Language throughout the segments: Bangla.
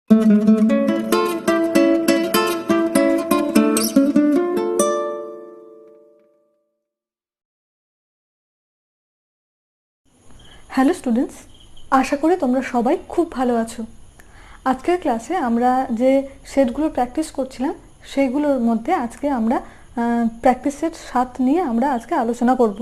হ্যালো স্টুডেন্টস, আশা করি তোমরা সবাই খুব ভালো আছো। আজকের ক্লাসে আমরা যে সেটগুলো প্র্যাকটিস করছিলাম সেইগুলোর মধ্যে আজকে আমরা প্র্যাকটিস সেট 7 নিয়ে আমরা আজকে আলোচনা করব।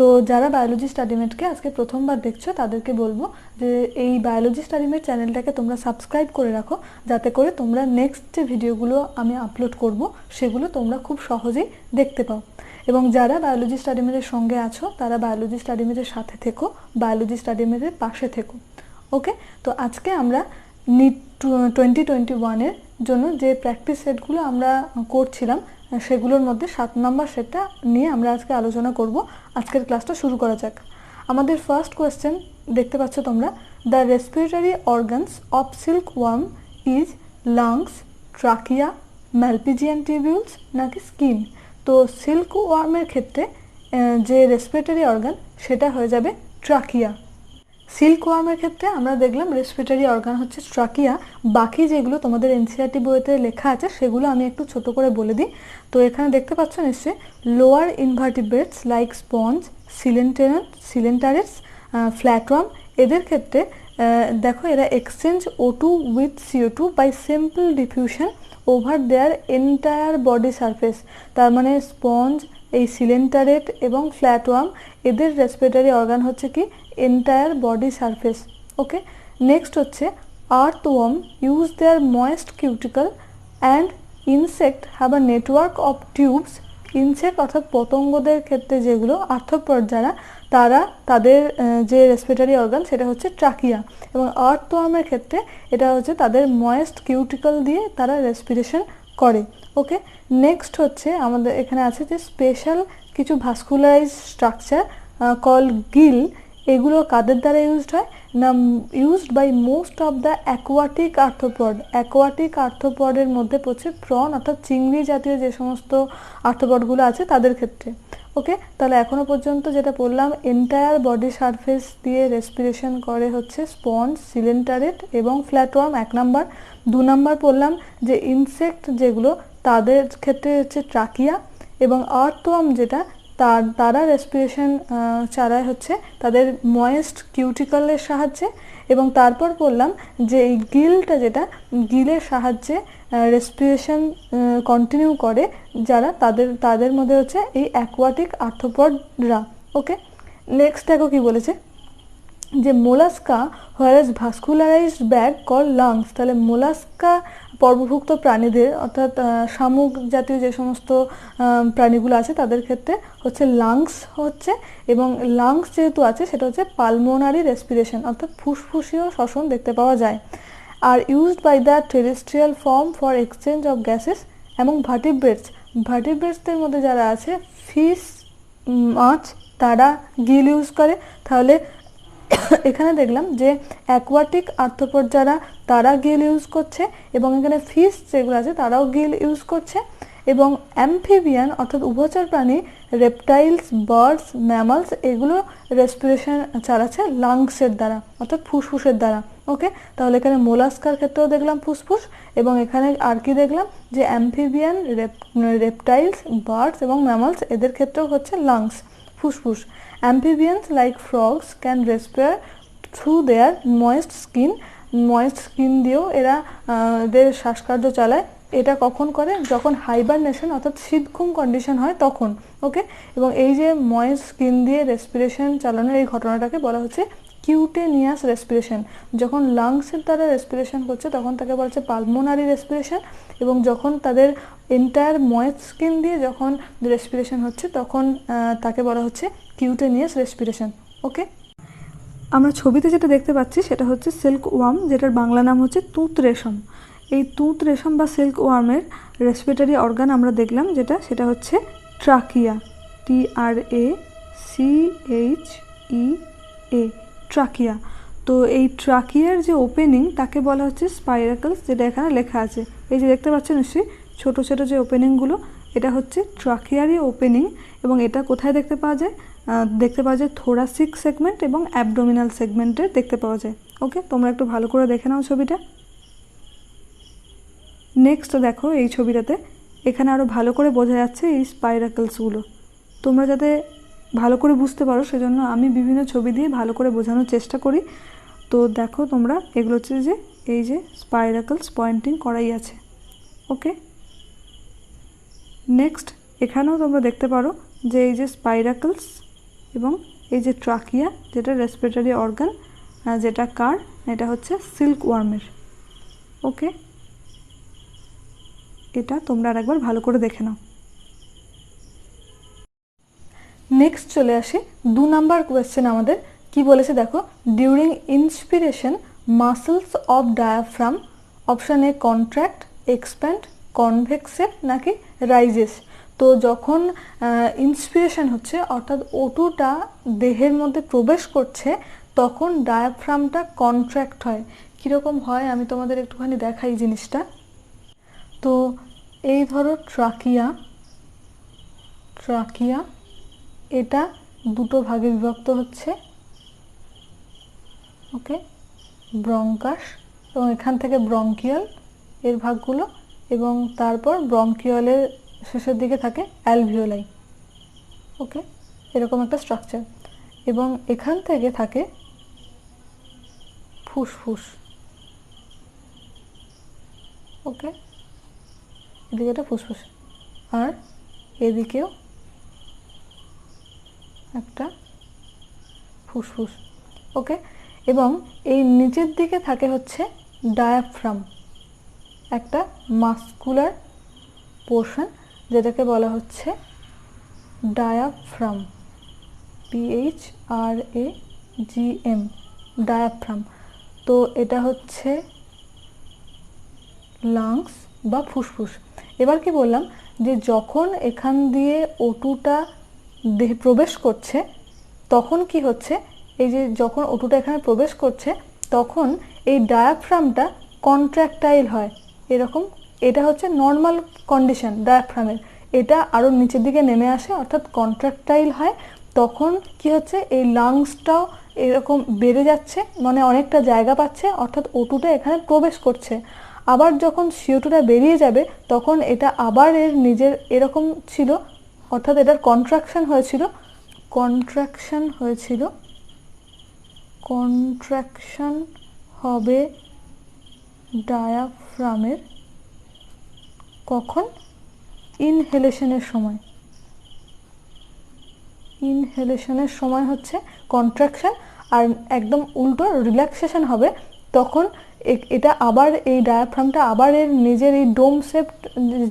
তো যারা বায়োলজি স্টাডিমেটকে আজকে প্রথমবার দেখছো তাদেরকে বলবো যে এই বায়োলজি স্টাডিমেট চ্যানেলটাকে তোমরা সাবস্ক্রাইব করে রাখো, যাতে করে তোমরা নেক্সট যে ভিডিওগুলো আমি আপলোড করব সেগুলো তোমরা খুব সহজেই দেখতে পাও। এবং যারা বায়োলজি স্টাডিমেটের সঙ্গে আছো তারা বায়োলজি স্টাডিমেটের সাথে থেকো, বায়োলজি স্টাডিমেটের পাশে থেকো। ওকে, তো আজকে আমরা নিট 2021-এর জন্য যে প্র্যাকটিস সেটগুলো আমরা করছিলাম সেগুলোর মধ্যে 7 নম্বর সেটটা নিয়ে আমরা আজকে আলোচনা করব। আজকের ক্লাসটা শুরু করা যাক। আমাদের ফার্স্ট কোয়েশ্চেন দেখতে পাচ্ছ তোমরা, the respiratory organs of silkworm is lungs, trachea, Malpighian tubules নাকি স্কিন? তো সিল্কওয়ার্মের ক্ষেত্রে যে রেসপিরেটরি অর্গান সেটা হয়ে যাবে ট্রাকিয়া। সিল্কওয়ার্মের ক্ষেত্রে আমরা দেখলাম রেসপিরেটরি অর্গান হচ্ছে ট্রাকিয়া। বাকি যেগুলো তোমাদের এনসিইআরটি বইতে লেখা আছে সেগুলো আমি একটু ছোট করে বলে দিই। তো এখানে দেখতে পাচ্ছ নিশ্চয়ই, lower invertebrates like sponge, coelenterates, flatworm, এদের ক্ষেত্রে দেখো এরা exchange O2 with CO2 by simple diffusion over their entire body surface. তার মানে স্পঞ্জ, এই সিলেন্টারেট এবং ফ্ল্যাটওয়ার্ম এদের রেসপিরেটরি অর্গান হচ্ছে কি entire body surface. Okay, next হচ্ছে earthworm use their moist cuticle and insect have a network of tubes. Insect অর্থাৎ পতঙ্গদের ক্ষেত্রে যেগুলো আর্থ্রোপড যারা, তারা তাদের যে রেসপিরেটরি অর্গান সেটা হচ্ছে ট্রাকিয়া। এবং আর্থওয়ার্মের ক্ষেত্রে এটা হচ্ছে তাদের ময়েস্ট কিউটিকল দিয়ে তারা রেসপিরেশন করে। ওকে, নেক্সট হচ্ছে আমাদের এখানে আছে যে স্পেশাল কিছু ভাস্কুলারাইজ স্ট্রাকচার কল গিল। এগুলো কাদের দ্বারা ইউজড হয় না, used by most of the aquatic arthropod. Aquatic আর্থ্রোপডের মধ্যে পড়ছে প্রন অর্থাৎ চিংড়ি জাতীয় যে সমস্ত আর্থ্রোপডগুলো আছে তাদের ক্ষেত্রে। ওকে, তাহলে এখনও পর্যন্ত যেটা বললাম, এন্টায়ার বডি সারফেস দিয়ে রেসপিরেশন করে হচ্ছে স্পঞ্জ, সিলেন্টারেট এবং ফ্ল্যাটওয়ার্ম 1 নাম্বার। 2 নাম্বার বললাম যে ইনসেক্ট যেগুলো তাদের ক্ষেত্রে হচ্ছে ট্রাকিয়া, এবং আর্থওয়ার্ম যেটা তারা রেসপিরেশন চালায় হচ্ছে তাদের ময়েস্ট কিউটিকলের সাহায্যে। এবং তারপর বললাম যে এই গিলটা যেটা, গিলের সাহায্যে রেসপিরেশন কন্টিনিউ করে যারা, তাদের মধ্যে হচ্ছে এই অ্যাকোয়াটিক আর্থ্রোপডরা। ওকে, নেক্সট দেখো কি বলেছে যে mollusca whereas ভাস্কুলারাইজড bag call lungs. তাহলে মোলাস্কা পর্বভুক্ত প্রাণীদের অর্থাৎ শামুক জাতীয় যে সমস্ত প্রাণীগুলো আছে তাদের ক্ষেত্রে হচ্ছে লাংস হচ্ছে, এবং লাংস যেহেতু আছে সেটা হচ্ছে পালমোনারি রেসপিরেশন অর্থাৎ ফুসফুসীয় শ্বসন দেখতে পাওয়া যায়। আর used by the terrestrial form for exchange of gases এবং ভার্টিব্রেটসদের মধ্যে যারা আছে ফিশ, মাছ, তারা গিল ইউজ করে। তাহলে এখানে দেখলাম যে অ্যাকোয়াটিক আর্থ্রোপড যারা তারা গিল ইউজ করছে, এবং এখানে ফিশ যেগুলো আছে তারাও গিল ইউজ করছে। এবং অ্যাম্ফিবিয়ান অর্থাৎ উভচর প্রাণী, রেপটাইলস, বার্ডস, ম্যামালস, এগুলো রেসপিরেশন চালাচ্ছে লাংসের দ্বারা অর্থাৎ ফুসফুসের দ্বারা। ওকে, তাহলে এখানে মোলাস্কার ক্ষেত্রেও দেখলাম ফুসফুস, এবং এখানে আর কি দেখলাম যে অ্যাম্ফিবিয়ান, রেপটাইলস, বার্ডস এবং ম্যামালস এদের ক্ষেত্রেও হচ্ছে লাংস, ফুসফুস। Amphibians like frogs can respire through their moist skin. Moist skin দিয়েও এরা এদের শ্বাসকার্য চালায়। এটা কখন করে? যখন হাইবারনেশন অর্থাৎ শীতঘুম কন্ডিশন হয় তখন। ওকে, এবং এই যে ময়েস্ট স্কিন দিয়ে রেসপিরেশন চালানোর এই ঘটনাটাকে বলা হচ্ছে কিউটেনিয়াস রেসপিরেশন। যখন লাংসের দ্বারা রেসপিরেশন করছে তখন তাকে বলা হচ্ছে পালমোনারি রেসপিরেশন, এবং যখন তাদের এন্টায়ার ময়েস্ট স্কিন দিয়ে যখন রেসপিরেশন হচ্ছে তখন তাকে বলা হচ্ছে কিউটেনিয়াস রেসপিরেশন। ওকে, আমরা ছবিতে যেটা দেখতে পাচ্ছি সেটা হচ্ছে সিল্কওয়ার্ম, যেটার বাংলা নাম হচ্ছে তুঁত রেশম। এই তুঁত রেশম বা সিল্কওয়ার্মের রেসপিরেটরি অর্গান আমরা দেখলাম সেটা হচ্ছে ট্রাকিয়া, TRACHEA, ট্রাকিয়া। তো এই ট্রাকিয়ার যে ওপেনিং তাকে বলা হচ্ছে স্পাইরাকলস, যেটা এখানে লেখা আছে। এই যে দেখতে পাচ্ছেন নিশ্চয়ই ছোটো ছোটো যে ওপেনিংগুলো, এটা হচ্ছে ট্রাকিয়ারই ওপেনিং। এবং এটা কোথায় দেখতে পাওয়া যায়? দেখতে পাওয়া যায় থোরাসিক সেগমেন্ট এবং অ্যাবডোমিনাল সেগমেন্টে দেখতে পাওয়া যায়। ওকে, তোমরা একটু ভালো করে দেখে নাও ছবিটা। নেক্সট দেখো এই ছবিটাতে এখানে আরও ভালো করে বোঝা যাচ্ছে এই স্পাইরাকলসগুলো। তোমরা যাতে ভালো করে বুঝতে পারো সেজন্য আমি বিভিন্ন ছবি দিয়ে ভালো করে বোঝানোর চেষ্টা করি। তো দেখো তোমরা এগুলো হচ্ছে যে এই যে স্পাইরাকলস পয়েন্টিং করাই আছে। ওকে, নেক্সট এখানেও তোমরা দেখতে পারো যে এই যে স্পাইরাকলস এবং এই যে ট্রাকিয়া যেটা রেসপিরেটরি অর্গান, যেটা কার, এটা হচ্ছে সিল্ক ওয়ার্মের। ওকে, এটা তোমরা আরেকবার ভালো করে দেখে নাও। নেক্সট চলে আসি 2 নাম্বার কোয়েশ্চেন। আমাদের কি বলেছে দেখো, during inspiration muscles of diaphragm option A contract, expand, কনভেক্সেট নাকি রাইজেস। তো যখন ইন্সপিরেশন হচ্ছে অর্থাৎ ওটুটা দেহের মধ্যে প্রবেশ করছে তখন ডায়াফ্রামটা কন্ট্রাক্ট হয়। কীরকম হয় আমি তোমাদের একটুখানি দেখাই জিনিসটা। তো এই ধরো ট্রাকিয়া এটা দুটো ভাগে বিভক্ত হচ্ছে। ওকে, ব্রঙ্কাস এবং এখান থেকে ব্রঙ্কিয়াল এর ভাগগুলো, এবং তারপর ব্রঙ্কিয়ালের শেষের দিকে থাকে অ্যালভিওলাই। ওকে, এরকম একটা স্ট্রাকচার। এবং এখান থেকে থাকে ফুসফুস। ওকে, এদিকে একটা ফুসফুস আর এদিকেও একটা ফুসফুস। ওকে, এবং এই নিচের দিকে থাকে হচ্ছে ডায়াফ্রাম, একটা মাস্কুলার পোর্শন যেটাকে বলা হচ্ছে ডায়াফ্রাম, PHRAGM, ডায়াফ্রাম। তো এটা হচ্ছে লাংস বা ফুসফুস। এবার কি বললাম যে যখন এখান দিয়ে ওটুটা দেহে প্রবেশ করছে তখন কি হচ্ছে, এই যে যখন ওটুটা এখানে প্রবেশ করছে তখন এই ডায়াফ্রামটা কন্ট্রাক্টাইল হয় এরকম। এটা হচ্ছে নর্মাল কন্ডিশন ডায়াফ্রামের। এটা আরও নিচের দিকে নেমে আসে অর্থাৎ কন্ট্রাক্টাইল হয়। তখন কি হচ্ছে, এই লাংসটাও এরকম বেড়ে যাচ্ছে, মানে অনেকটা জায়গা পাচ্ছে, অর্থাৎ ওটুটা এখানে প্রবেশ করছে। আবার যখন CO2টা বেরিয়ে যাবে তখন এটা আবার এর নিজের এরকম ছিল, অর্থাৎ এটার কন্ট্রাকশন হবে ডায়াফ্রামের কখন, ইনহেলেশনের সময় হচ্ছে কন্ট্রাকশন, আর একদম উল্টো রিল্যাক্সেশন হবে তখন এটা আবার এই ডায়াফ্রামটা আবার এর নিজের এই ডোম শেপ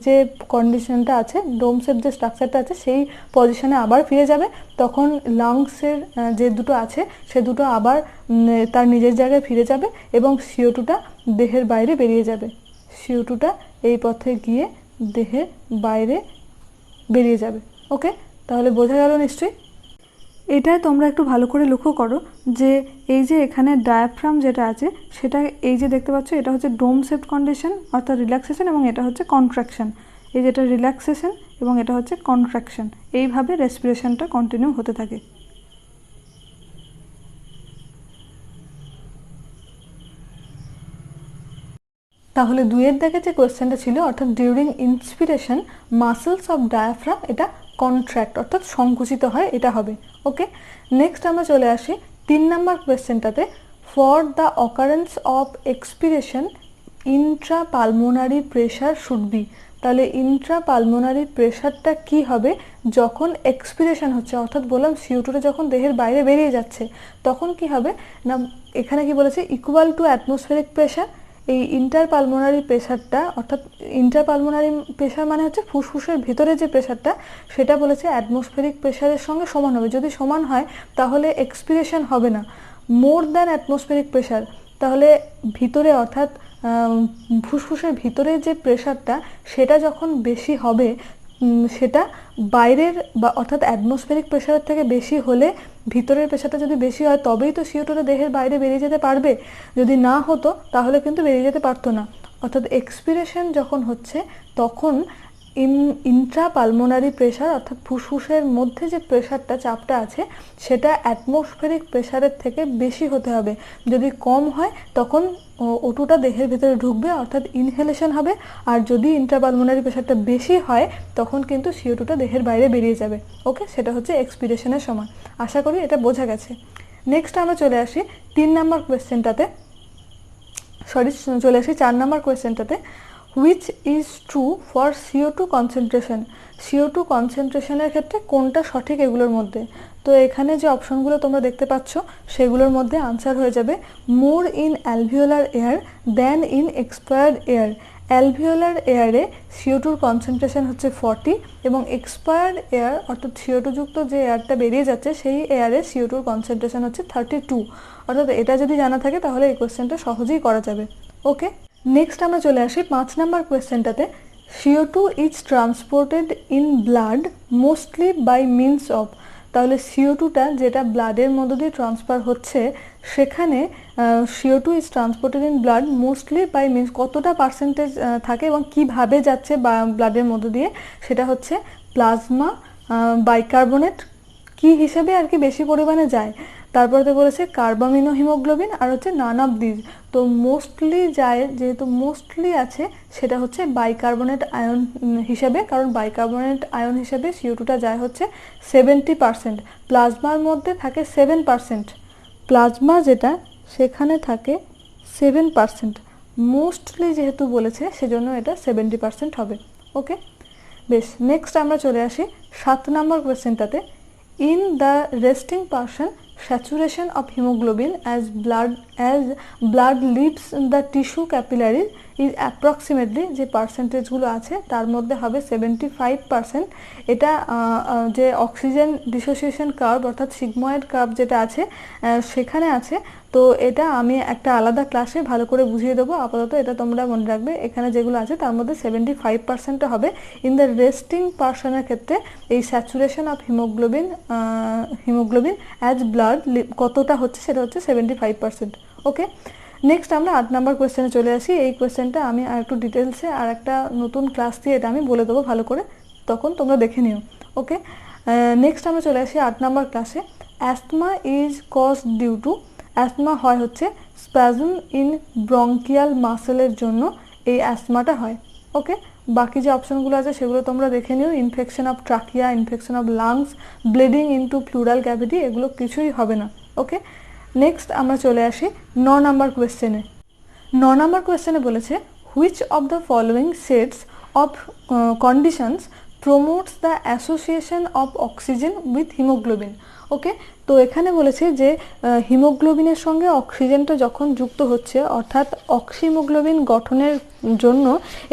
যে কন্ডিশনটা আছে, ডোম শেপ যে স্ট্রাকচারটা আছে সেই পজিশনে আবার ফিরে যাবে। তখন লাংসের যে দুটো আছে সে দুটো আবার তার নিজের জায়গায় ফিরে যাবে এবং CO2টা দেহের বাইরে বেরিয়ে যাবে। CO2টা এই পথে গিয়ে দেহের বাইরে বেরিয়ে যাবে। ওকে, তাহলে বোঝা গেল নিশ্চয়ই। এটাই তোমরা একটু ভালো করে লক্ষ্য করো যে এই যে এখানে ডায়াফ্রাম যেটা আছে সেটা এই যে দেখতে পাচ্ছ এটা হচ্ছে ডোম শেপ কন্ডিশন অর্থাৎ রিল্যাক্সেশন, এবং এটা হচ্ছে কন্ট্রাকশন। এই যেটা রিল্যাক্সেশন এবং এটা হচ্ছে কন্ট্রাকশন, এইভাবে রেসপিরেশনটা কন্টিনিউ হতে থাকে। তাহলে 2-এর দাগে যে কোয়েশ্চেনটা ছিল অর্থাৎ during inspiration muscles of diaphragm এটা কন্ট্রাক্ট অর্থাৎ সংকুচিত হয়, এটা হবে। ওকে, নেক্সট আমরা চলে আসি 3 নাম্বার কোয়েশ্চেনটাতে। For the occurrence of expiration intra pulmonary pressure should be. তাহলে ইন্ট্রা পালমোনারি প্রেশারটা কি হবে যখন এক্সপিরেশন হচ্ছে, অর্থাৎ বললাম CO2টা যখন দেহের বাইরে বেরিয়ে যাচ্ছে তখন কি হবে না, এখানে কি বলেছে ইকুয়াল টু অ্যাটমসফেরিক প্রেশার। এই ইন্টারপালমোনারি প্রেশারটা অর্থাৎ ইন্টারপালমোনারি প্রেশার মানে হচ্ছে ফুসফুসের ভেতরে যে প্রেশারটা সেটা বলেছে অ্যাটমসফেরিক প্রেশারের সঙ্গে সমান হবে। যদি সমান হয় তাহলে এক্সপিরেশন হবে না। মোর দ্যান অ্যাটমসফেরিক প্রেশার, তাহলে ভিতরে অর্থাৎ ফুসফুসের ভিতরে যে প্রেশারটা সেটা যখন বেশি হবে সেটা বাইরের বা অর্থাৎ অ্যাটমসফেরিক প্রেশারের থেকে বেশি হলে, ভিতরের প্রেশারটা যদি বেশি হয় তবেই তো CO2টা দেহের বাইরে বেরিয়ে যেতে পারবে। যদি না হতো তাহলে কিন্তু বেরিয়ে যেতে পারতো না। অর্থাৎ এক্সপিরেশন যখন হচ্ছে তখন ইন্ট্রা পালমোনারি প্রেশার অর্থাৎ ফুসফুসের মধ্যে যে প্রেশারটা চাপটা আছে সেটা অ্যাটমসফেরিক প্রেশারের থেকে বেশি হতে হবে। যদি কম হয় তখন O2টা দেহের ভেতরে ঢুকবে অর্থাৎ ইনহেলেশন হবে, আর যদি ইন্ট্রাপালমোনারি প্রেশারটা বেশি হয় তখন কিন্তু CO2টা দেহের বাইরে বেরিয়ে যাবে। ওকে, সেটা হচ্ছে এক্সপিরেশনের সময়। আশা করি এটা বোঝা গেছে। নেক্সট আমরা চলে আসি 3 নম্বর কোয়েশ্চেনটাতে, চলে আসি 4 নম্বর কোয়েশ্চেনটাতে। Which is true for CO2 concentration? CO2 কনসেন্ট্রেশনের ক্ষেত্রে কোনটা সঠিক এগুলোর মধ্যে? তো এখানে যে অপশনগুলো তোমরা দেখতে পাচ্ছ সেগুলোর মধ্যে আনসার হয়ে যাবে more in alveolar air than in expired air. Alveolar এয়ারে CO2-র কনসেন্ট্রেশন হচ্ছে 40 এবং এক্সপায়ার্ড এয়ার অর্থাৎ CO2 যুক্ত যে এয়ারটা বেরিয়ে যাচ্ছে সেই এয়ারে CO2-র কনসেন্ট্রেশন হচ্ছে 32। অর্থাৎ এটা যদি জানা থাকে তাহলে এই কোয়েশ্চেনটা সহজেই করা যাবে। ওকে, নেক্সট আমরা চলে আসি 5 নাম্বার কোয়েশ্চেনটাতে। CO2 is transported in blood mostly by means of. তাহলে CO2টা যেটা ব্লাডের মধ্য দিয়ে ট্রান্সফার হচ্ছে সেখানে CO2 is transported in blood mostly by means, কতটা পার্সেন্টেজ থাকে এবং কিভাবে যাচ্ছে ব্লাডের মধ্য দিয়ে, সেটা হচ্ছে প্লাজমা, বাইকার্বনেট কি হিসেবে আর কি বেশি পরিমাণে যায়। তারপরে বলেছে কার্বামিনো হিমোগ্লোবিন আর হচ্ছে নান অফ দিজ। তো মোস্টলি যায়, যেহেতু মোস্টলি আছে সেটা হচ্ছে বাইকার্বনেট আয়ন হিসেবে, কারণ বাইকার্বনেট আয়ন হিসেবে CO2টা যায় হচ্ছে 70%। প্লাজমার মধ্যে থাকে 7%, প্লাজমা যেটা সেখানে থাকে 7%। মোস্টলি যেহেতু বলেছে সেজন্য এটা 70% হবে। ওকে, বেশ। নেক্সট আমরা চলে আসি 7 নম্বর কোয়েশ্চেনটাতে। In the resting person saturation of hemoglobin as blood leaves the tissue capillary is approximately, যে পার্সেন্টেজগুলো আছে তার মধ্যে হবে 75%। এটা যে অক্সিজেন ডিসোসিয়েশন কার্ভ অর্থাৎ সিগময়েড কার্ভ যেটা আছে সেখানে আছে। তো এটা আমি একটা আলাদা ক্লাসে ভালো করে বুঝিয়ে দেবো, আপাতত এটা তোমরা মনে রাখবে। এখানে যেগুলো আছে তার মধ্যে 75%টা হবে। ইন দ্য রেস্টিং পারসনের ক্ষেত্রে এই saturation of haemoglobin as blood কতটা হচ্ছে সেটা হচ্ছে 75%। ওকে, নেক্সট আমরা 8 নম্বর কোয়েশ্চেনে চলে আসি। এই কোয়েশ্চেনটা আমি আর একটু ডিটেলসে আর একটা নতুন ক্লাস দিয়ে এটা আমি বলে দেবো ভালো করে, তখন তোমরা দেখে নিও। ওকে, নেক্সট আমরা চলে আসি 8 নম্বর ক্লাসে। Asthma is cause due to, asthma হয় হচ্ছে স্প্যাজম ইন ব্রঙ্কিয়াল মাসেলের জন্য এই অ্যাস্তমাটা হয়। ওকে, বাকি যে অপশনগুলো আছে সেগুলো তোমরা দেখে নিও। Infection of trachea, infection of lungs, bleeding into pleural cavity, এগুলো কিছুই হবে না। ওকে, নেক্সট আমরা চলে আসি 9 নম্বর কোয়েশ্চেনে। 9 নম্বর কোয়েশ্চেনে বলেছে which of the following sets of conditions promotes the association of oxygen with haemoglobin. Okay, তো এখানে বলেছে যে হিমোগ্লোবিনের সঙ্গে অক্সিজেনটা যখন যুক্ত হচ্ছে অর্থাৎ অক্সিহিমোগ্লোবিন গঠনের জন্য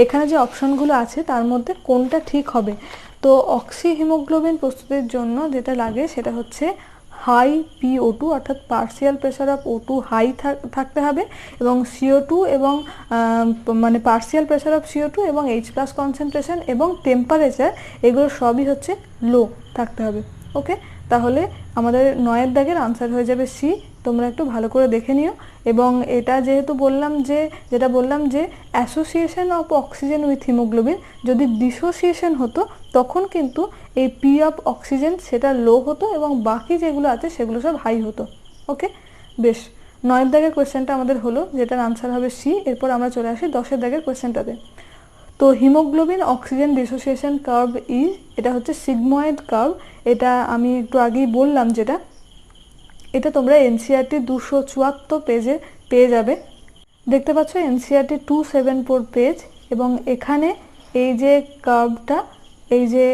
এখানে যে অপশনগুলো আছে তার মধ্যে কোনটা ঠিক হবে। তো অক্সিহিমোগ্লোবিন প্রস্তুতির জন্য যেটা লাগে সেটা হচ্ছে হাই PO2 অর্থাৎ partial pressure of O2 high থাকতে হবে, এবং CO2 এবং মানে পার্সিয়াল প্রেশার অফ CO2 এবং H+ কনসেন্ট্রেশন এবং টেম্পারেচার এগুলো সবই হচ্ছে লো থাকতে হবে। ওকে, তাহলে আমাদের 9 দাগের আনসার হয়ে যাবে সি। তোমরা একটু ভালো করে দেখে নিও। এবং এটা যেহেতু যেটা বললাম যে association of oxygen with haemoglobin, যদি ডিসোসিয়েশন হতো তখন কিন্তু এই পি অফ অক্সিজেন সেটা লো হতো এবং বাকি যেগুলো আছে সেগুলো সব হাই হতো। ওকে, বেশ। 9 দাগের কোয়েশ্চেনটা আমাদের হলো, যেটার আনসার হবে সি। এরপর আমরা চলে আসি 10 দাগের কোয়েশ্চেনটাতে। তো haemoglobin oxygen dissociation curve is, এটা হচ্ছে সিগময়েড কার্ভ। এটা আমি একটু আগেই বললাম যেটা, এটা তোমরা NCERT 274 পেজে পেয়ে যাবে। দেখতে পাচ্ছ NCERT 274 পেজ, এবং এখানে এই যে কার্ভটা, এই যে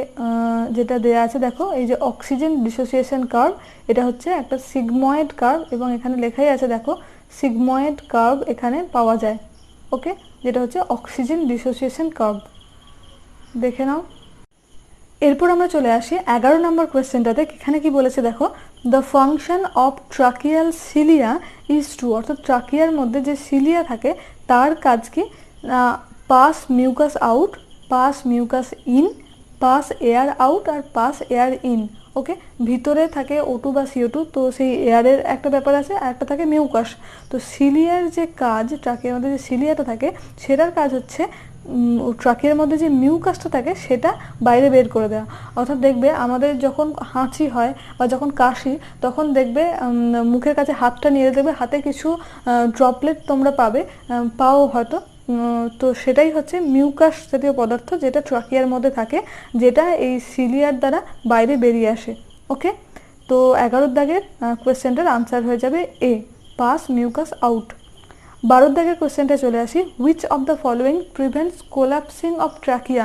যেটা দেয়া আছে দেখো, এই যে অক্সিজেন ডিসোসিয়েশন কার্ভ, এটা হচ্ছে একটা সিগময়েড কার্ভ এবং এখানে লেখাই আছে দেখো সিগময়েড কার্ভ এখানে পাওয়া যায়। ওকে, যেটা হচ্ছে অক্সিজেন ডিসোসিয়েশন কার্ভ, দেখে নাও। এরপর আমরা চলে আসি 11 নম্বর কোয়েশ্চেনটাতে। এখানে কি বলেছে দেখো, the function of tracheal cilia is to, অর্থাৎ ট্রাকিয়ার মধ্যে যে সিলিয়া থাকে তার কাজ কি, pass mucus out, pass mucus in, pass air out আর পাস এয়ার ইন। ওকে, ভিতরে থাকে O2 বা CO2, তো সেই এয়ারের একটা ব্যাপার আছে, আর একটা থাকে মিউকাস। তো সিলিয়ার যে কাজ, ট্রাকের মধ্যে যে সিলিয়াটা থাকে সেটার কাজ হচ্ছে ট্রাকের মধ্যে যে মিউকাসটা থাকে সেটা বাইরে বের করে দেওয়া। অর্থাৎ দেখবে আমাদের যখন হাঁচি হয় বা যখন কাশি, তখন দেখবে মুখের কাছে হাতটা নিয়ে দেখবে হাতে কিছু ড্রপলেট তোমরা পাও হয়তো। তো সেটাই হচ্ছে মিউকাস জাতীয় পদার্থ, যেটা ট্রাকিয়ার মধ্যে থাকে, যেটা এই সিলিয়ার দ্বারা বাইরে বেরিয়ে আসে। ওকে, তো 11 দাগের কোয়েশ্চেনটার আনসার হয়ে যাবে এ, পাস মিউকাস আউট। 12 দাগের কোয়েশ্চেনটা চলে আসি, which of the following prevents collapsing of trachea.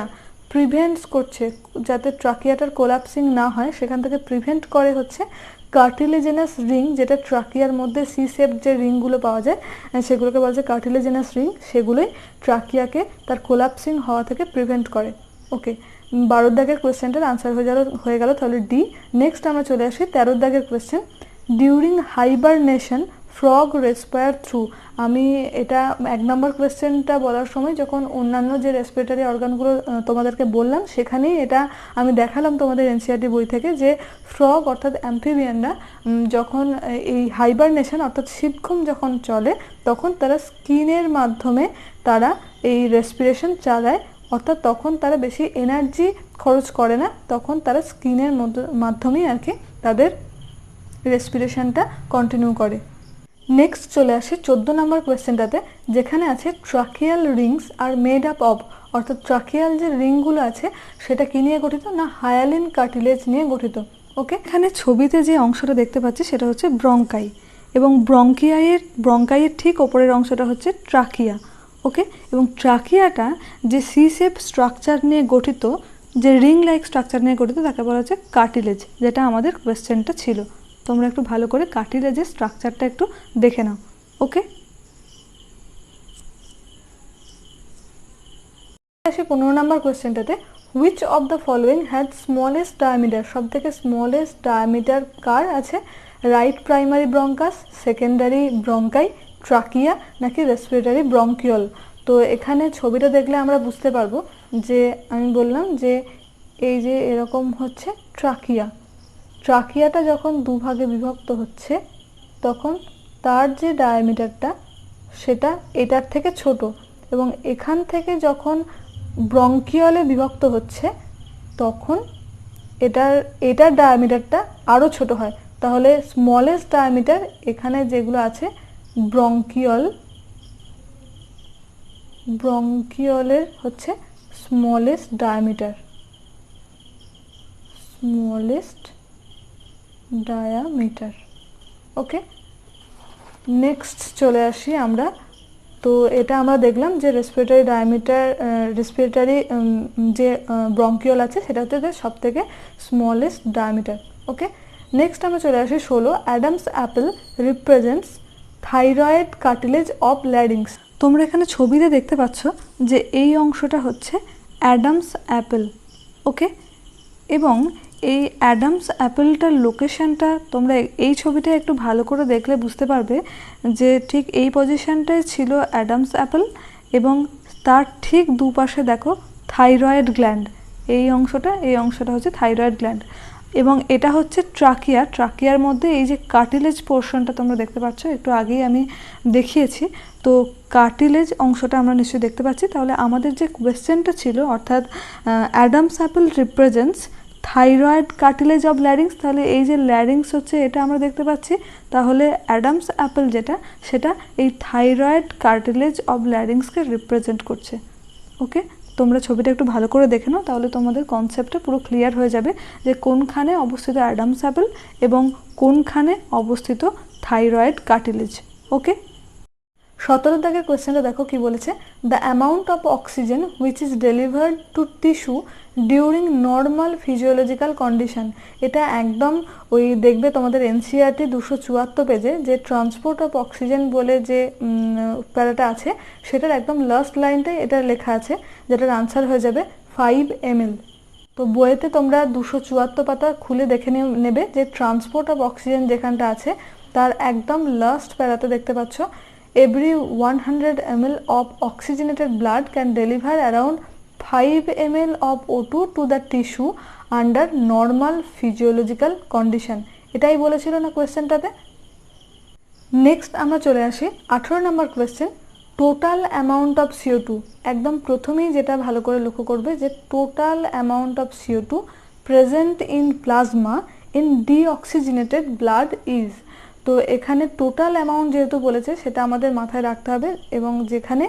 Prevents করছে যাতে ট্রাকিয়াটার কোলাপসিং না হয়, সেখান থেকে প্রিভেন্ট করে হচ্ছে কার্টিলেজেনাস রিং, যেটা ট্রাকিয়ার মধ্যে সি শেপ যে রিংগুলো পাওয়া যায় সেগুলোকে বলা যায় কার্টিলেজেনাস রিং, সেগুলোই ট্রাকিয়াকে তার কোলাপসিং হওয়া থেকে প্রিভেন্ট করে। ওকে, 12 দাগের কোয়েশ্চেনটার আনসার হয়ে গেল তাহলে ডি। নেক্সট আমরা চলে আসি 13 দাগের question, during hibernation frog respire through. আমি এটা 1 নম্বর কোয়েশ্চেনটা বলার সময় যখন অন্যান্য যে রেসপিরেটরি অর্গানগুলো তোমাদেরকে বললাম, সেখানেই এটা আমি দেখালাম তোমাদের এনসিআরটি বই থেকে, যে ফ্রগ অর্থাৎ অ্যাম্ফিবিয়ানরা যখন এই হাইবারনেশন অর্থাৎ শীতঘুম যখন চলে, তখন তারা স্কিনের মাধ্যমে তারা এই রেসপিরেশন চালায়। অর্থাৎ তখন তারা বেশি এনার্জি খরচ করে না, তখন তারা স্কিনের মাধ্যমেই আর কি তাদের রেসপিরেশনটা কন্টিনিউ করে। নেক্সট চলে আসে 14 নম্বর কোয়েশ্চেনটাতে, যেখানে আছে tracheal rings are made up of. অর্থাৎ ট্রাকিয়াল যে রিংগুলো আছে সেটা কি নিয়ে গঠিত না, হায়ালিন কার্টিলেজ নিয়ে গঠিত। ওকে, এখানে ছবিতে যে অংশটা দেখতে পাচ্ছি সেটা হচ্ছে ব্রঙ্কাই, এবং ব্রঙ্কাইয়ের ঠিক ওপরের অংশটা হচ্ছে ট্রাকিয়া। ওকে, এবং ট্রাকিয়াটা যে সি শেপ স্ট্রাকচার নিয়ে গঠিত, যে রিং লাইক স্ট্রাকচার নিয়ে গঠিত, তাকে বলা হচ্ছে কার্টিলেজ, যেটা আমাদের কোয়েশ্চেনটা ছিল। তোমরা একটু ভালো করে কার্টিলেজের স্ট্রাকচারটা একটু দেখে নাও। ওকে, আসি 15 নম্বর কোয়েশ্চেনটাতে, which of the following had smallest diameter. সব থেকে স্মলেস্ট ডায়ামিটার কার আছে, right primary bronchus, secondary bronchi, trachea নাকি রেসপিরেটরি ব্রঙ্কিওল। তো এখানে ছবিটা দেখলে আমরা বুঝতে পারবো যে আমি বললাম যে এই যে এরকম হচ্ছে ট্রাকিয়া, ট্রাকিয়াটা যখন দুভাগে বিভক্ত হচ্ছে তখন তার যে ডায়ামিটারটা সেটা এটার থেকে ছোট, এবং এখান থেকে যখন ব্রঙ্কিওলে বিভক্ত হচ্ছে তখন এটার ডায়ামিটারটা আরও ছোট হয়। তাহলে স্মলেস্ট ডায়ামিটার এখানে যেগুলো আছে ব্রঙ্কিওলের হচ্ছে স্মলেস্ট ডায়ামিটার, ওকে। নেক্সট চলে আসি আমরা, তো এটা আমরা দেখলাম যে রেসপিরেটরি যে ব্রঙ্কিওল আছে সেটা হচ্ছে সব থেকে স্মলেস্ট ডায়ামিটার। ওকে, নেক্সট আমরা চলে আসি 16, Adams Apple represents thyroid cartilage of larynx. তোমরা এখানে ছবিতে দেখতে পাচ্ছ যে এই অংশটা হচ্ছে অ্যাডামস অ্যাপেল। ওকে, এবং এই অ্যাডামস অ্যাপেলটার লোকেশনটা তোমরা এই ছবিটা একটু ভালো করে দেখলে বুঝতে পারবে যে ঠিক এই পজিশনটাই ছিল অ্যাডামস অ্যাপেল, এবং তার ঠিক দুপাশে দেখো থাইরয়েড গ্ল্যান্ড, এই অংশটা হচ্ছে থাইরয়েড গ্ল্যান্ড, এবং এটা হচ্ছে ট্রাকিয়ার মধ্যে এই যে কার্টিলেজ পোর্শনটা তোমরা দেখতে পাচ্ছ, একটু আগেই আমি দেখিয়েছি। তো কার্টিলেজ অংশটা আমরা নিশ্চয়ই দেখতে পাচ্ছি। তাহলে আমাদের যে কোয়েশ্চেনটা ছিল, অর্থাৎ Adams Apple represents thyroid cartilage of larynx, তাহলে এই যে ল্যারিংস হচ্ছে এটা আমরা দেখতে পাচ্ছি, তাহলে অ্যাডামস অ্যাপেল যেটা সেটা এই থাইরয়েড কার্টিলেজ অফ ল্যারিংসকে রিপ্রেজেন্ট করছে। ওকে, তোমরা ছবিটা একটু ভালো করে দেখে নাও, তাহলে তোমাদের কনসেপ্টটা পুরো ক্লিয়ার হয়ে যাবে যে কোনখানে অবস্থিত অ্যাডামস অ্যাপেল এবং কোনখানে অবস্থিত থাইরয়েড কার্টিলেজ। ওকে, 17 দাগের কোয়েশ্চেনটা দেখো কি বলেছে, the amount of oxygen which is delivered two tissue during normal physiological condition. এটা একদম ওই দেখবে তোমাদের এনসিআরটি 274 পেজে যে ট্রান্সপোর্ট অফ অক্সিজেন বলে যে প্যারাটা আছে, সেটার একদম লাস্ট লাইনটাই এটা লেখা আছে, যেটার আনসার হয়ে যাবে 5 ml। তো বইয়েতে তোমরা 274 পাতা খুলে দেখে নেবে যে ট্রান্সপোর্ট অফ অক্সিজেন যেখানটা আছে তার একদম লাস্ট প্যারাতে দেখতে পাচ্ছ, every 100 ml of oxygenated blood can deliver around 5 ml of O2 to the tissue under normal physiological condition, এটাই বলেছিল না কোয়েশ্চেনটাতে। নেক্সট আমরা চলে আসি 18 number question, total amount of CO2। একদম প্রথমেই যেটা ভালো করে লক্ষ্য করবে যে total amount of CO2 present in plasma in deoxygenated blood is. তো এখানে টোটাল অ্যামাউন্ট যেহেতু বলেছে সেটা আমাদের মাথায় রাখতে হবে, এবং যেখানে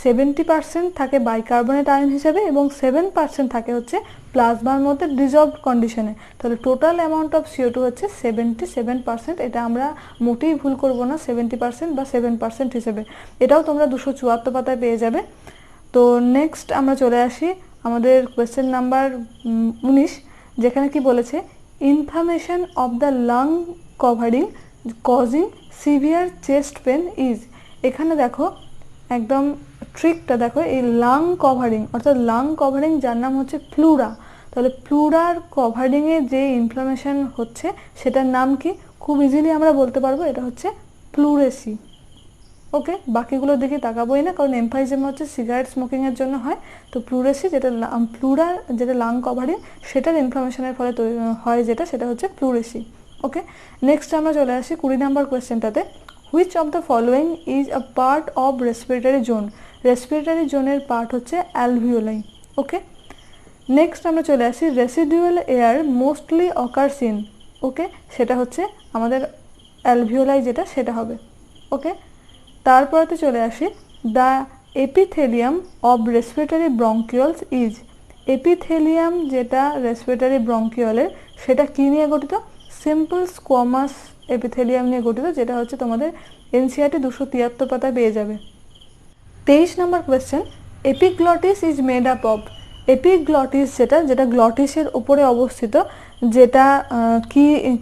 70% থাকে বাইকার্বনেট আয়ন হিসেবে এবং 7% থাকে হচ্ছে প্লাজমার মধ্যে ডিজলভড কন্ডিশনে। তাহলে টোটাল অ্যামাউন্ট অফ CO2 হচ্ছে 77%। এটা আমরা মোটেই ভুল করব না 70% বা 7% হিসেবে, এটাও তোমরা 274 পাতায় পেয়ে যাবে। তো নেক্সট আমরা চলে আসি আমাদের কোয়েশ্চেন নাম্বার 19, যেখানে কি বলেছে, inflammation of the lung covering causing severe chest pain is. এখানে দেখো একদম ট্রিকটা দেখো, এই লাং কভারিং অর্থাৎ লাং কভারিং যার নাম হচ্ছে প্লুরা, তাহলে প্লুরার কভারিংয়ে যে ইনফ্লামেশন হচ্ছে সেটার নাম কি, খুব ইজিলি আমরা বলতে পারবো এটা হচ্ছে প্লুরেসি। ওকে, বাকিগুলো দেখি তাকাবোই না, কারণ এমফাইজেম হচ্ছে সিগারেট স্মোকিংয়ের জন্য হয়। তো প্লুরেসি যেটা প্লুরার যেটা লাং কভারিং সেটার ইনফ্লামেশনের ফলে হয় যেটা, সেটা হচ্ছে প্লুরেসি। ওকে, নেক্সট আমরা চলে আসি 20 নম্বর কোয়েশ্চেনটাতে, which of the following is a part of respiratory zone. Respiratory জোনের পার্ট হচ্ছে অ্যালভিওলাই। ওকে, নেক্সট আমরা চলে আসি residual air mostly occurs in. Okay, সেটা হচ্ছে আমাদের অ্যালভিওলাই যেটা সেটা হবে। ওকে, তারপরে চলে আসি the epithelium of respiratory bronchioles is. Epithelium যেটা রেসপিরেটরি ব্রঙ্কিওলের সেটা কী নিয়ে গঠিত, সিম্পল স্কোয়ামাস এপিথেলিয়াম নিয়ে গঠিত, যেটা হচ্ছে তোমাদের NCERT 273 পাতায় পেয়ে যাবে। 23 number question, epiglottis is made up of. Epiglottis যেটা গ্লটিসের উপরে অবস্থিত, যেটা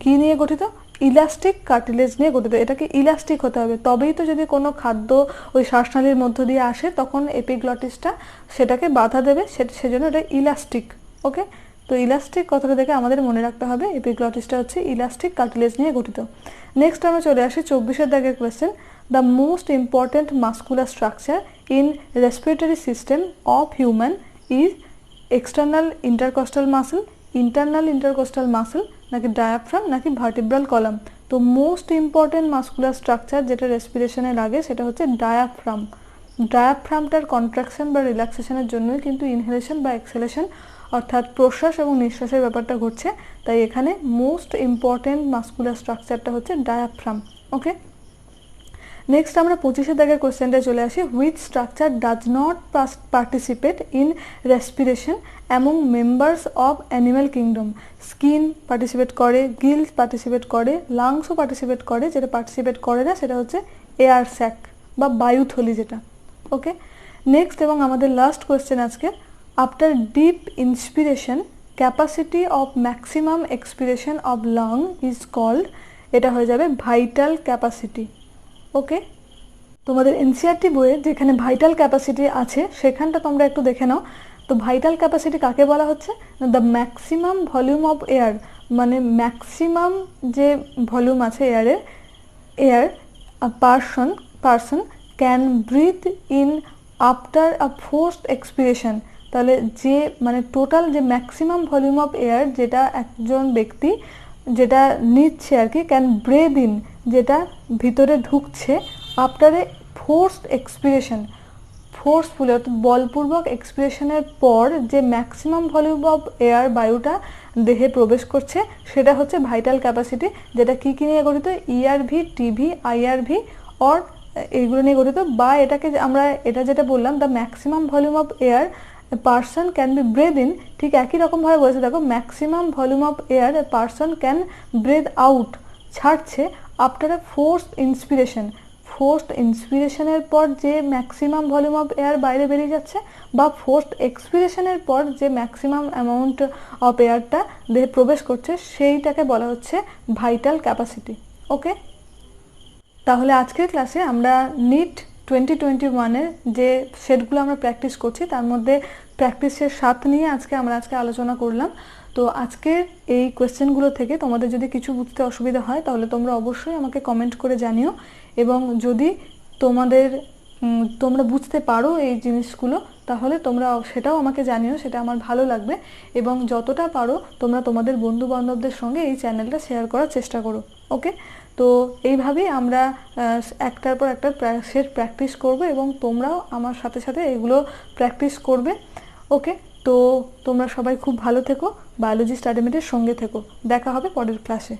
কি নিয়ে গঠিত, ইলাস্টিক কার্টিলেজ নিয়ে গঠিত। এটাকে ইলাস্টিক হতে হবে, তবেই তো যদি কোনো খাদ্য ওই শ্বাসনালীর মধ্য দিয়ে আসে তখন এপিগ্লটিসটা সেটাকে বাধা দেবে, সেজন্য এটা ইলাস্টিক। ওকে, তো ইলাস্টিক কথাটা দেখে আমাদের মনে রাখতে হবে এপিগ্লটিসটা হচ্ছে ইলাস্টিক কার্টিলেজ নিয়ে গঠিত। নেক্সট আমরা চলে আসি 24 দাগের question, the most important muscular structure in respiratory system of human is external intercostal muscle, internal intercostal muscle, নাকি ডায়াফ্রাম, নাকি ভার্টিব্রাল কলাম। তো মোস্ট ইম্পর্টেন্ট মাস্কুলার স্ট্রাকচার যেটা রেসপিরেশনে লাগে সেটা হচ্ছে ডায়াফ্রাম। ডায়াফ্রামটার কন্ট্রাকশন বা রিল্যাক্সেশনের জন্যই কিন্তু ইনহেলেশন বা এক্সহেলেশন অর্থাৎ প্রশ্বাস এবং নিঃশ্বাসের ব্যাপারটা ঘটছে। তাই এখানে মোস্ট ইম্পর্টেন্ট মাস্কুলার স্ট্রাকচারটা হচ্ছে ডায়াফ্রাম। ওকে, নেক্সট আমরা 25 দাগের কোয়েশ্চেনটা চলে আসি, which structure does not participate in respiration among members of animal kingdom. Skin participate করে, গিলস পার্টিসিপেট করে, লাংসও পার্টিসিপেট করে, যেটা পার্টিসিপেট করে না সেটা হচ্ছে এয়ার স্যাক বা বায়ুথলি যেটা। ওকে, নেক্সট এবং আমাদের লাস্ট কোয়েশ্চেন আজকে, after deep inspiration capacity of maximum expiration of lung is called. এটা হয়ে যাবে ভাইটাল ক্যাপাসিটি। ওকে, তোমাদের NCERT বইয়ে যেখানে ভাইটাল ক্যাপাসিটি আছে সেখানটা তোমরা একটু দেখে নাও। তো ভাইটাল ক্যাপাসিটি কাকে বলা হচ্ছে, the maximum volume of air, মানে ম্যাক্সিমাম যে ভলিউম আছে air person can breathe in after a forced expiration. তাহলে যে মানে টোটাল যে ম্যাক্সিমাম ভলিউম অফ এয়ার যেটা একজন ব্যক্তি যেটা নিচ্ছে আর কি, ক্যান ব্রেথ ইন যেটা ভিতরে ঢুকছে, after a forced expiration, forcefully অর্থাৎ বলপূর্বক এক্সপিরেশনের পর যে ম্যাক্সিমাম ভলিউম অফ এয়ার বায়ুটা দেহে প্রবেশ করছে সেটা হচ্ছে ভাইটাল ক্যাপাসিটি, যেটা কী নিয়ে গঠিত, ERV, TV, IRV অর এইগুলো নিয়ে গঠিত। বা এটাকে আমরা এটা যেটা বললাম the maximum volume of air person can be breathe in, ঠিক একই রকমভাবে বলেছে দেখো, maximum volume of air person can breathe out, ছাড়ছে after a forced inspiration, forced ইন্সপিরেশনের পর যে ম্যাক্সিমাম ভলিউম অফ এয়ার বাইরে বেরিয়ে যাচ্ছে, বা ফোর্সড এক্সপিরেশনের পর যে ম্যাক্সিমাম অ্যামাউন্ট অফ এয়ারটা দেহে প্রবেশ করছে সেইটাকে বলা হচ্ছে ভাইটাল ক্যাপাসিটি। ওকে, তাহলে আজকের ক্লাসে আমরা নিট 2021-এর যে সেটগুলো আমরা প্র্যাকটিস করছি তার মধ্যে প্র্যাকটিসের 7 নিয়ে আমরা আজকে আলোচনা করলাম। তো আজকের এই কোয়েশ্চেনগুলো থেকে তোমাদের যদি কিছু বুঝতে অসুবিধা হয় তাহলে তোমরা অবশ্যই আমাকে কমেন্ট করে জানিও, এবং যদি তোমাদের তোমরা বুঝতে পারো এই জিনিসগুলো, তাহলে তোমরা সেটাও আমাকে জানিও, সেটা আমার ভালো লাগবে। এবং যতটা পারো তোমরা তোমাদের বন্ধু বান্ধবদের সঙ্গে এই চ্যানেলটা শেয়ার করার চেষ্টা করো। ওকে, তো এইভাবেই আমরা একটার পর একটা সেট প্র্যাকটিস করব এবং তোমরাও আমার সাথে সাথে এগুলো প্র্যাকটিস করবে। ওকে, তো তোমরা সবাই খুব ভালো থেকো, বায়োলজি স্টাডি মিটের সঙ্গে থেকো। দেখা হবে পরের ক্লাসে।